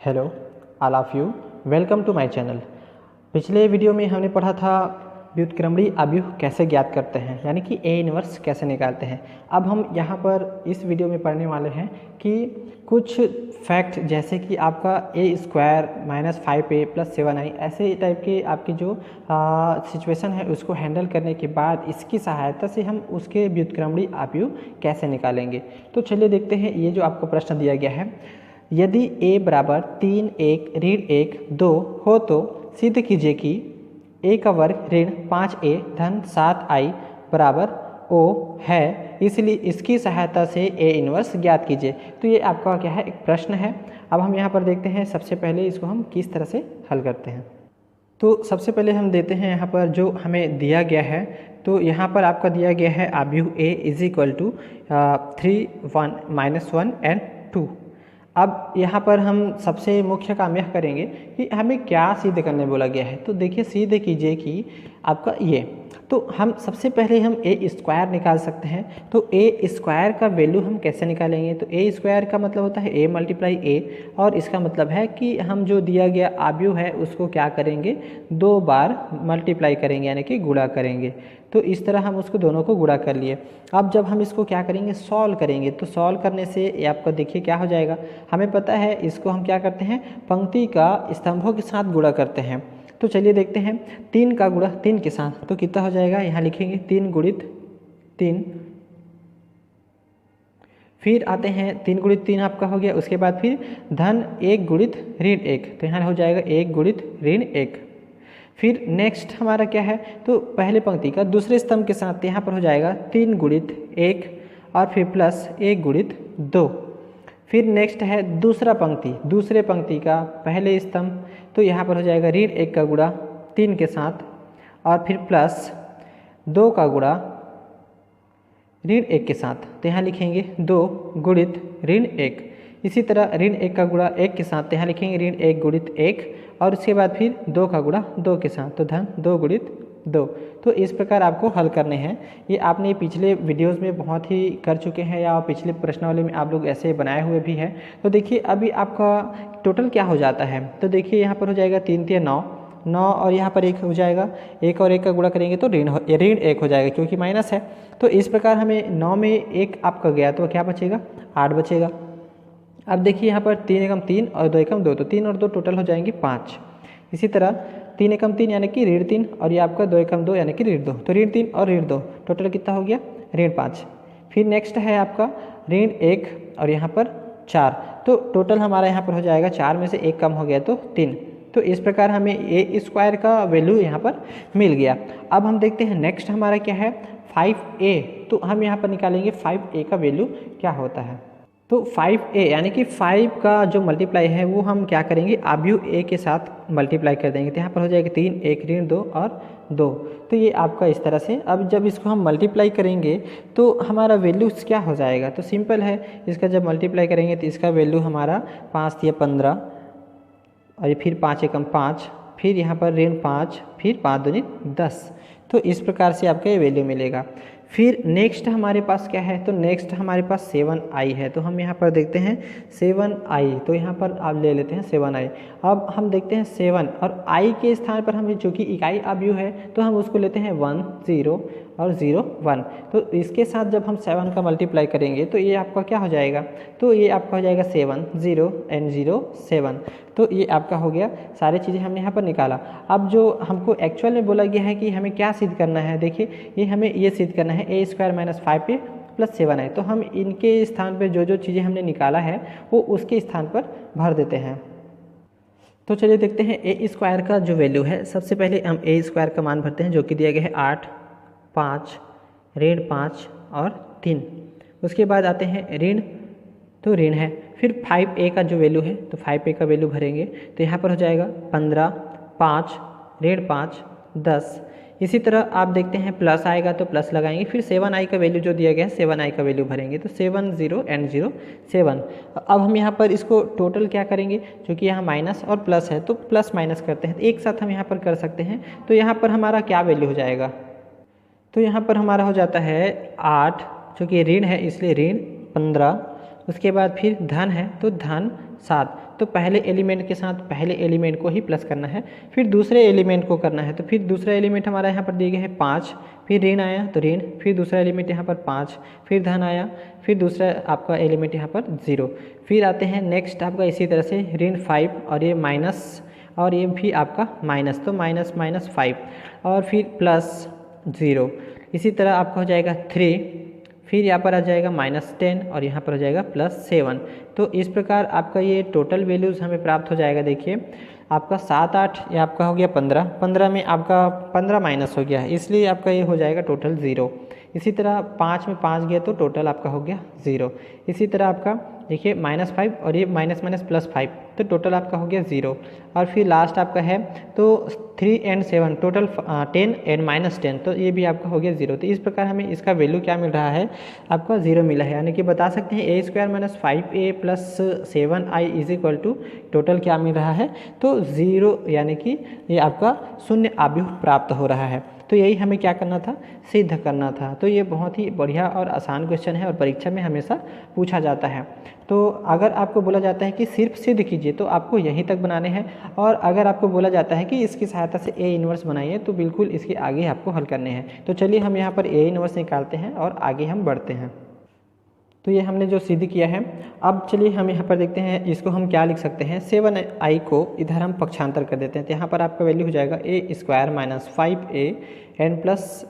Hello all of you, welcome to my channel. पिछले video में हमने पढ़ा था व्युत्क्रमणीय आव्यूह कैसे ज्ञात करते हैं, यानी कि ए इनवर्स कैसे निकालते हैं। अब हम यहाँ पर इस वीडियो में पढ़ने वाले हैं कि कुछ फैक्ट जैसे कि आपका ए square minus 5a plus 7i ऐसे टाइप के आपकी जो सिचुएशन है उसको हैंडल करने के बाद इसकी सहायता से हम उसके व्युत्क्रमणीय आव्यूह कैसे निकालेंगे। तो चलिए देखते हैं। ये जो आपको प्रश्न दिया गया है, यदि a बराबर 3 1 ऋण 1 2 हो तो सिद्ध कीजिए कि a का वर्ग ऋण 5a धन 7i बराबर o है, इसलिए इसकी सहायता से a इनवर्स ज्ञात कीजिए। तो ये आपका क्या है, एक प्रश्न है। अब हम यहाँ पर देखते हैं सबसे पहले इसको हम किस तरह से हल करते हैं। तो सबसे पहले हम देते हैं यहाँ पर जो हमें दिया गया है, तो यहाँ पर आपका दिया गया है आव्यूह a is equal to 3 1 -1 and 2। अब यहाँ पर हम सबसे मुख्य काम यह करेंगे कि हमें क्या सिद्ध करने बोला गया है। तो देखिए, सिद्ध कीजिए कि आपका ये, तो हम सबसे पहले हम ए स्क्वायर निकाल सकते हैं। तो ए स्क्वायर का वैल्यू हम कैसे निकालेंगे? तो ए स्क्वायर का मतलब होता है ए मल्टीप्लाई ए, और इसका मतलब है कि हम जो दिया गया आव्यूह है उसको क्या करेंगे, 2 बार मल्टीप्लाई करेंगे, यानी कि गुणा करेंगे। तो इस तरह हम उसको दोनों को गुणा कर लिए। अब जब हम इसको क्या करेंगे, सॉल्व करेंगे, तो सॉल्व करने से ये आपका देखिए क्या हो जाएगा। हमें पता है इसको हम क्या करते हैं, पंक्ति का स्तंभों के साथ गुणा करते हैं। तो चलिए देखते हैं, 3 का गुणा 3 के साथ तो कितना हो जाएगा, यहाँ लिखेंगे 3 गुणित 3। फिर आते हैं 3 गुणित 3 आपका हो गया। उसके बाद फिर धन 1 गुणित ऋण 1, तो यहाँ हो जाएगा 1 गुणित ऋण 1। फिर नेक्स्ट हमारा क्या है, तो पहले पंक्ति का दूसरे स्तंभ के साथ यहाँ पर हो जाएगा 3 गुणित 1 और फिर प्लस 1 गुणित 2। फिर नेक्स्ट है दूसरा पंक्ति, दूसरे पंक्ति का पहले स्तंभ, तो यहाँ पर हो जाएगा ऋण 1 का गुणा 3 के साथ और फिर प्लस 2 का गुणा ऋण 1 के साथ, तो यहाँ लिखेंगे 2 गुणित ऋण 1। इसी तरह ऋण 1 का गुणा 1 के साथ, तो यहाँ लिखेंगे ऋण 1 गुणित 1 और उसके बाद फिर 2 का गुणा 2 के साथ, तो धन 2 गुणित 2। तो इस प्रकार आपको हल करने हैं। ये आपने पिछले वीडियोस में बहुत ही कर चुके हैं, या पिछले प्रश्नावली में आप लोग ऐसे बनाए हुए भी हैं। तो देखिए अभी आपका टोटल क्या हो जाता है, तो देखिए यहाँ पर हो जाएगा 3 3 9 9 और यहाँ पर 1 हो जाएगा, 1 और 1 का गुणा करेंगे तो ऋण 1 हो जाएगा, क्योंकि माइनस है। तो इस प्रकार हमें 9 में 1 आपका गया तो क्या बचेगा, 8 बचेगा। अब देखिए यहाँ पर 3 एकम 3 और 2 एकम 2, तो 3 और 2 टोटल हो जाएंगे 5। इसी तरह 3 एकम 3 यानी कि ऋण 3 और ये आपका 2 एकम 2 यानी कि ऋण 2, तो ऋण 3 और ऋण 2 टोटल कितना हो गया, ऋण 5। फिर नेक्स्ट है आपका ऋण 1 और यहाँ पर 4, तो टोटल हमारा यहाँ पर हो जाएगा 4 में से 1 कम हो गया तो 3। तो इस प्रकार हमें ए स्क्वायर का वैल्यू यहाँ पर मिल गया। अब हम देखते हैं नेक्स्ट हमारा क्या है, 5a। तो हम यहाँ पर निकालेंगे 5a का वैल्यू क्या होता है। तो 5a यानी कि 5 का जो मल्टीप्लाई है वो हम क्या करेंगे, आव्यूह a के साथ मल्टीप्लाई कर देंगे, तो यहाँ पर हो जाएगा 3 1 ऋण 2 और 2। तो ये आपका इस तरह से। अब जब इसको हम मल्टीप्लाई करेंगे तो हमारा वैल्यू क्या हो जाएगा, तो सिंपल है, इसका जब मल्टीप्लाई करेंगे तो इसका वैल्यू हमारा 5 या 15 और ये फिर 5 एकम 5, फिर यहाँ पर ऋण 5, फिर 5 दूनी 10। तो इस प्रकार से आपका ये वैल्यू मिलेगा। फिर नेक्स्ट हमारे पास क्या है, तो नेक्स्ट हमारे पास 7i है। तो हम यहाँ पर देखते हैं 7i, तो यहाँ पर आप ले लेते हैं 7i। अब हम देखते हैं 7 और i के स्थान पर हमें जो कि इकाई आव्यूह है तो हम उसको लेते हैं 1 0 और 0 1। तो इसके साथ जब हम 7 का मल्टीप्लाई करेंगे तो ये आपका क्या हो जाएगा, तो ये आपका हो जाएगा 7 0 एंड 0 7। तो ये आपका हो गया, सारी चीज़ें हमने यहाँ पर निकाला। अब जो हमको एक्चुअल में बोला गया है कि हमें क्या सिद्ध करना है, देखिए ये हमें ये सिद्ध करना है a square minus 5a plus 7i। तो हम इनके स्थान पर जो जो चीज़ें हमने निकाला है वो उसके स्थान पर भर देते हैं। तो चलिए देखते हैं ए स्क्वायर का जो वैल्यू है। सबसे पहले हम ए स्क्वायर का मान भरते हैं, जो कि दिया गया है 8 5 ऋण 5 और 3। उसके बाद आते हैं ऋण, तो ऋण है। फिर 5a का जो वैल्यू है तो 5a का वैल्यू भरेंगे, तो यहाँ पर हो जाएगा 15 5 ऋण 5 10। इसी तरह आप देखते हैं प्लस आएगा तो प्लस लगाएंगे, फिर 7i का वैल्यू जो दिया गया है 7i का वैल्यू भरेंगे, तो 7 0 एंड 0 7। अब हम यहाँ पर इसको टोटल क्या करेंगे, क्योंकि यहाँ माइनस और प्लस है तो प्लस माइनस करते हैं, तो एक साथ हम यहाँ पर कर सकते हैं। तो यहाँ पर हमारा क्या वैल्यू हो जाएगा, तो यहाँ पर हमारा हो जाता है 8, चूँकि ऋण है इसलिए ऋण 15। उसके बाद फिर धन है तो धन 7। तो पहले एलिमेंट के साथ पहले एलिमेंट को ही प्लस करना है, फिर दूसरे एलिमेंट को करना है। तो फिर दूसरा एलिमेंट हमारा यहाँ पर दिए गए हैं 5, फिर ऋण आया तो ऋण, फिर दूसरा एलिमेंट यहाँ पर 5, फिर धन आया, फिर दूसरा आपका एलिमेंट यहाँ पर 0। फिर आते हैं नेक्स्ट आपका इसी तरह से ऋण 5 और ये माइनस और ये भी आपका माइनस, तो माइनस माइनस 5 और फिर प्लस 0। इसी तरह आपका हो जाएगा 3, फिर यहाँ पर आ जाएगा -10 और यहाँ पर हो जाएगा +7। तो इस प्रकार आपका ये टोटल वैल्यूज़ हमें प्राप्त हो जाएगा। देखिए आपका 7, 8 ये आपका हो गया 15, 15 में आपका 15 माइनस हो गया, इसलिए आपका ये हो जाएगा टोटल 0। इसी तरह 5 में 5 गया तो टोटल आपका हो गया 0। इसी तरह आपका देखिए -5 और ये माइनस माइनस +5, तो टोटल आपका हो गया 0। और फिर लास्ट आपका है तो 3 and 7 टोटल 10 and -10, तो ये भी आपका हो गया 0। तो इस प्रकार हमें इसका वैल्यू क्या मिल रहा है, आपका 0 मिला है। यानी कि बता सकते हैं a² - 5a + 7i = टोटल क्या मिल रहा है, तो 0, यानी कि ये आपका शून्य आव्यूह प्राप्त हो रहा है। तो यही हमें क्या करना था, सिद्ध करना था। तो ये बहुत ही बढ़िया और आसान क्वेश्चन है और परीक्षा में हमेशा पूछा जाता है। तो अगर आपको बोला जाता है कि सिर्फ सिद्ध कीजिए तो आपको यहीं तक बनाने हैं, और अगर आपको बोला जाता है कि इसकी सहायता से ए इन्वर्स बनाइए तो बिल्कुल इसके आगे आपको हल करने हैं। तो चलिए हम यहाँ पर ए इन्वर्स निकालते हैं और आगे हम बढ़ते हैं। तो ये हमने जो सिद्ध किया है, अब चलिए हम यहाँ पर देखते हैं इसको हम क्या लिख सकते हैं। 7i को इधर हम पक्षांतर कर देते हैं, तो यहाँ पर आपका वैल्यू हो जाएगा a² - 5a n प्लस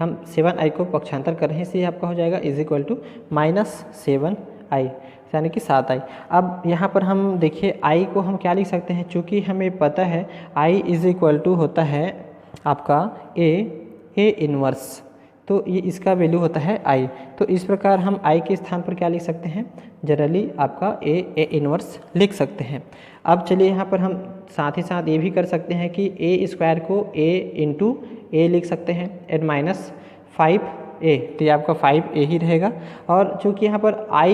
हम 7i को पक्षांतर कर रहे हैं, इसलिए आपका हो जाएगा -7i, यानी कि 7i। अब यहाँ पर हम देखिए i को हम क्या लिख सकते हैं, चूँकि हमें पता है i होता है आपका a इन्वर्स, तो ये इसका वैल्यू होता है i। तो इस प्रकार हम i के स्थान पर क्या लिख सकते हैं, जनरली आपका a इन्वर्स लिख सकते हैं। अब चलिए यहाँ पर हम साथ ही साथ ये भी कर सकते हैं कि a² को a × a लिख सकते हैं n - 5a, तो ये आपका 5a ही रहेगा। और चूँकि यहाँ पर i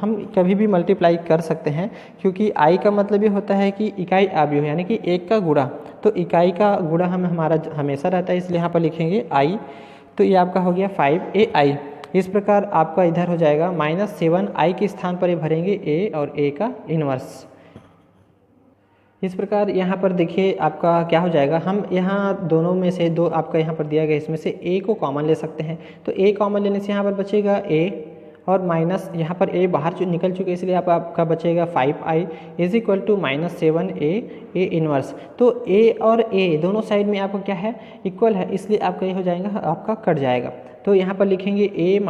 हम कभी भी मल्टीप्लाई कर सकते हैं, क्योंकि i का मतलब ये होता है कि इकाई आव्यूह, यानी कि 1 का गुणा, तो इकाई का गुणा हमारा हमेशा रहता है, इसलिए यहाँ पर लिखेंगे i। तो ये आपका हो गया 5ai। इस प्रकार आपका इधर हो जाएगा -7i के स्थान पर ये भरेंगे a और a का इन्वर्स। इस प्रकार यहाँ पर देखिए आपका क्या हो जाएगा, हम यहाँ दोनों में से दो आपका यहाँ पर दिया गया, इसमें से a को कॉमन ले सकते हैं। तो a कॉमन लेने से यहाँ पर बचेगा a और माइनस यहाँ पर a बाहर निकल चुके, इसलिए आपका बचेगा 5i = -7a इन्वर्स। तो a और a दोनों साइड में आपका क्या है, इक्वल है, इसलिए आपका ये हो जाएगा, आपका कट जाएगा। तो यहाँ पर लिखेंगे a -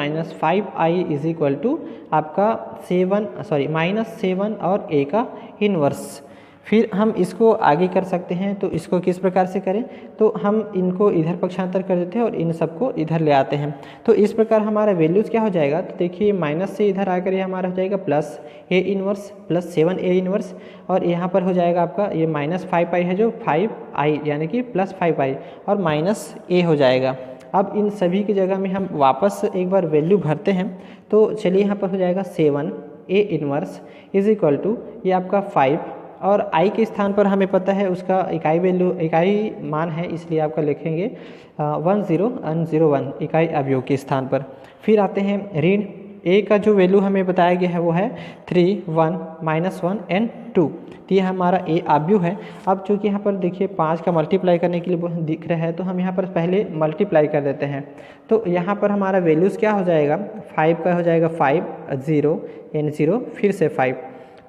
5i = आपका -7 और a का इन्वर्स। फिर हम इसको आगे कर सकते हैं, तो इसको किस प्रकार से करें, तो हम इनको इधर पक्षांतर कर देते हैं और इन सबको इधर ले आते हैं। तो इस प्रकार हमारा वैल्यूज़ क्या हो जाएगा, तो देखिए माइनस से इधर आकर ये हमारा हो जाएगा +a इन्वर्स +7a इन्वर्स, और यहाँ पर हो जाएगा आपका ये -5i है जो 5i, यानी कि +5i और -a हो जाएगा। अब इन सभी की जगह में हम वापस एक बार वैल्यू भरते हैं। तो चलिए यहाँ पर हो जाएगा 7a इन्वर्स = ये आपका 5, और i के स्थान पर हमें पता है उसका इकाई मान है, इसलिए आपका लिखेंगे 1001 इकाई अवयव के स्थान पर। फिर आते हैं ऋण a का जो वैल्यू हमें बताया गया है वो है 3, 1, -1 and 2, तो ये हमारा a अवयव है। अब चूँकि यहाँ पर देखिए 5 का मल्टीप्लाई करने के लिए दिख रहा है, तो हम यहाँ पर पहले मल्टीप्लाई कर देते हैं। तो यहाँ पर हमारा वैल्यूज़ क्या हो जाएगा, 5 का हो जाएगा 5, 0 and 0 फिर से 5।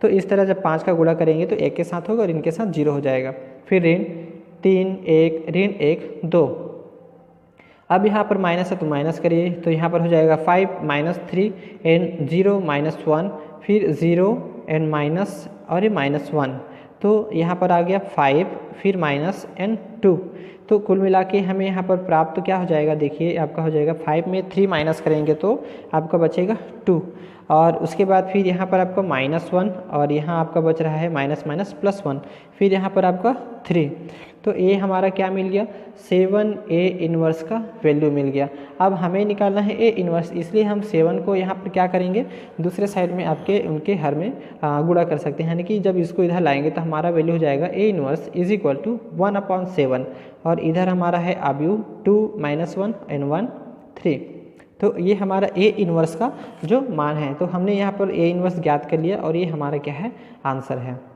तो इस तरह जब 5 का गुणा करेंगे तो 1 के साथ होगा और इनके साथ 0 हो जाएगा। फिर ऋण 3, 1, ऋण 1, 2। अब यहाँ पर माइनस है तो माइनस करिए, तो यहाँ पर हो जाएगा 5 -3 and 0 -1, फिर 0 and माइनस और ये -1, तो यहाँ पर आ गया 5 फिर माइनस and 2। तो कुल मिला के हमें यहाँ पर प्राप्त क्या हो जाएगा, देखिए आपका हो जाएगा 5 में 3 माइनस करेंगे तो आपका बचेगा 2, और उसके बाद फिर यहाँ पर आपका -1 और यहाँ आपका बच रहा है +1, फिर यहाँ पर आपका 3। तो ये हमारा क्या मिल गया, 7a इन्वर्स का वैल्यू मिल गया। अब हमें निकालना है a इन्वर्स, इसलिए हम 7 को यहाँ पर क्या करेंगे, दूसरे साइड में आपके उनके हर में गुणा कर सकते हैं, यानी कि जब इसको इधर लाएंगे तो हमारा वैल्यू हो जाएगा a इन्वर्स = 1/7, और इधर हमारा है अवयव 2, -1 and 1, 3। तो ये हमारा ए इन्वर्स का जो मान है, तो हमने यहाँ पर ए इन्वर्स ज्ञात कर लिया और ये हमारा क्या है आंसर है।